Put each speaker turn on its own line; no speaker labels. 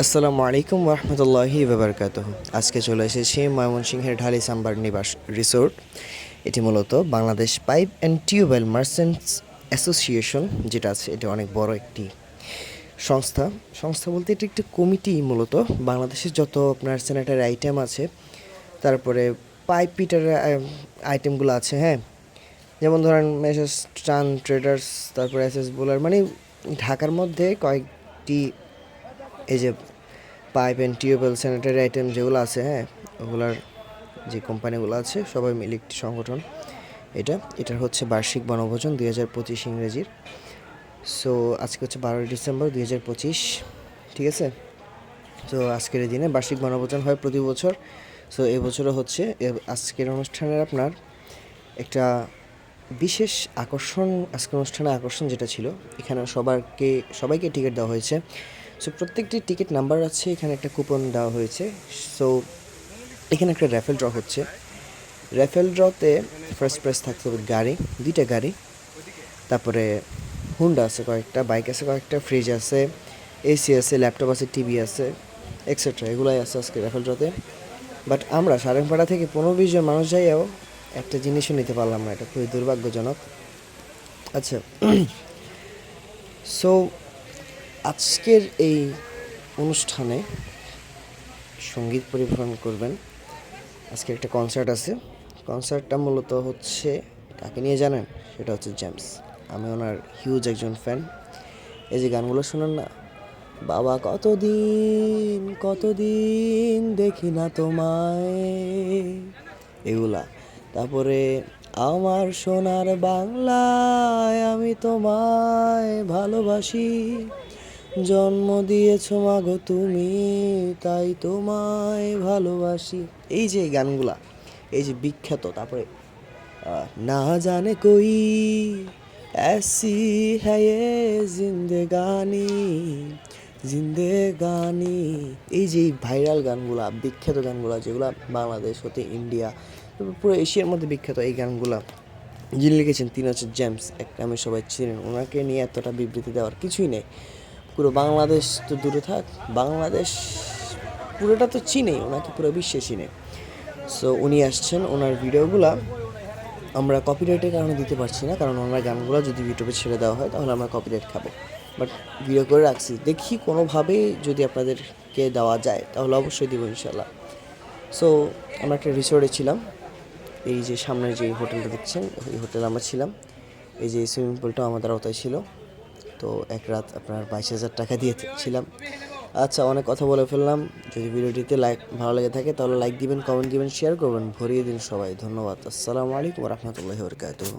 আসসালামু আলাইকুম ওরহমতুল্লাহি বাবরকাতুহু। আজকে চলে এসেছি ময়মনসিংহের ঢালি সাম্বার নিবাস রিসোর্ট। এটি মূলত Bangladesh pipe and tubewell merchants association যেটা আছে, এটা অনেক বড় একটি সংস্থা। সংস্থা বলতে এটি একটি কমিটি, মূলত বাংলাদেশের যত আপনার স্যানিটারি আইটেম আছে, তারপরে পাইপ পিটার আইটেমগুলো আছে, হ্যাঁ, যেমন ধরেন মেসেস ট্রান ট্রেডার্স, তারপরে এসএস বোলার, মানে ঢাকার মধ্যে কয়েকটি এই যে pipe and tubewell sanitary item যেগুলো আছে, হ্যাঁ, ওগুলার যে কোম্পানিগুলো আছে সবাই মিলে একটি সংগঠন। এটার হচ্ছে বার্ষিক বনভোজন 2025 ইংরেজির। সো আজকে হচ্ছে 12 ডিসেম্বর 2025, ঠিক আছে। তো আজকের এই দিনে বার্ষিক বনভোজন হয় প্রতি বছর। সো এই বছরও হচ্ছে। আজকের অনুষ্ঠানের আপনার একটা বিশেষ আকর্ষণ, আজকের অনুষ্ঠানের আকর্ষণ যেটা ছিল, এখানে সবাইকে টিকিট দেওয়া হয়েছে। সো প্রত্যেকটি টিকিট নাম্বার আছে, এখানে একটা কুপন দেওয়া হয়েছে। সো এখানে একটা র্যাফেল ড্র হচ্ছে। র্যাফেল ড্রতে ফার্স্ট প্রাইজ থাকতে হবে গাড়ি, 2টা গাড়ি, তারপরে হুন্ডা আছে কয়েকটা, বাইক আছে কয়েকটা, ফ্রিজ আছে, এসি আছে, ল্যাপটপ আছে, টিভি আছে, এক্সেট্রা, এগুলাই আছে আজকে র্যাফেল ড্রতে। বাট আমরা সারেংপাড়া থেকে 15-20 জন মানুষ যাইও একটা জিনিসও নিতে পারলাম না, এটা খুবই দুর্ভাগ্যজনক। আচ্ছা, সো আজকের এই অনুষ্ঠানে সঙ্গীত পরিবেশন করবেন। আজকে একটা কনসার্ট আছে। কনসার্টটা মূলত হচ্ছে কাকে নিয়ে জানেন? সেটা হচ্ছে জেমস। আমি ওনার হিউজ একজন ফ্যান। এই যে গানগুলো শোনেন না, বাবা কতদিন কতদিন দেখি না তোমায়, এগুলা, তারপরে আমার সোনার বাংলায় আমি তোমায় ভালোবাসি, জন্ম দিয়েছ মাগো তুমি, তাই তোমায় ভালোবাসি, এই যে গানগুলা, এই যে বিখ্যাত। তারপরে না জানে কই ऐसी है ये জিন্দেগানি জিন্দেগানি, এই যে ভাইরাল গানগুলা, বিখ্যাত গানগুলা, যেগুলা বাংলাদেশ হতে ইন্ডিয়া, পুরো এশিয়ার মধ্যে বিখ্যাত, এই গানগুলা যিনি লিখেছেন তিনি হচ্ছে জেমস। এক নামে সবাই চিনেন। ওনাকে নিয়ে এতটা বিবৃতি দেওয়ার কিছুই নেই। পুরো বাংলাদেশ তো দূরে থাক, বাংলাদেশ পুরোটা তো চিনেই, ওনাকে পুরো বিশ্বে চিনে। সো উনি আসছেন। ওনার ভিডিওগুলা আমরা কপিরাইটের কারণে দিতে পারছি না, কারণ ওনার গানগুলো যদি ইউটিউবে ছেড়ে দেওয়া হয় তাহলে আমরা কপিরাইট খাবো। বাট ভিডিও করে রাখছি, দেখি কোনোভাবেই যদি আপনাদেরকে দেওয়া যায় তাহলে অবশ্যই দিব ইনশাল্লাহ। সো আমরা একটা রিসোর্টে ছিলাম। এই যে সামনের যে হোটেলটা দেখছেন, এই হোটেলে আমরা ছিলাম। এই যে সুইমিং পুলটাও আমাদের আওতায় ছিল। তো এক রাত আপনার 22,000 টাকা দিয়ে ছিলাম। আচ্ছা, অনেক কথা বলে ফেললাম। যদি ভিডিওটিতে ভালো লেগে থাকে তাহলে লাইক দিবেন, কমেন্ট দিবেন, শেয়ার করবেন, ভরিয়ে দিন সবাই। ধন্যবাদ। আসসালামু আলাইকুম ওয়া রাহমাতুল্লাহি ওয়া বারাকাতুহু।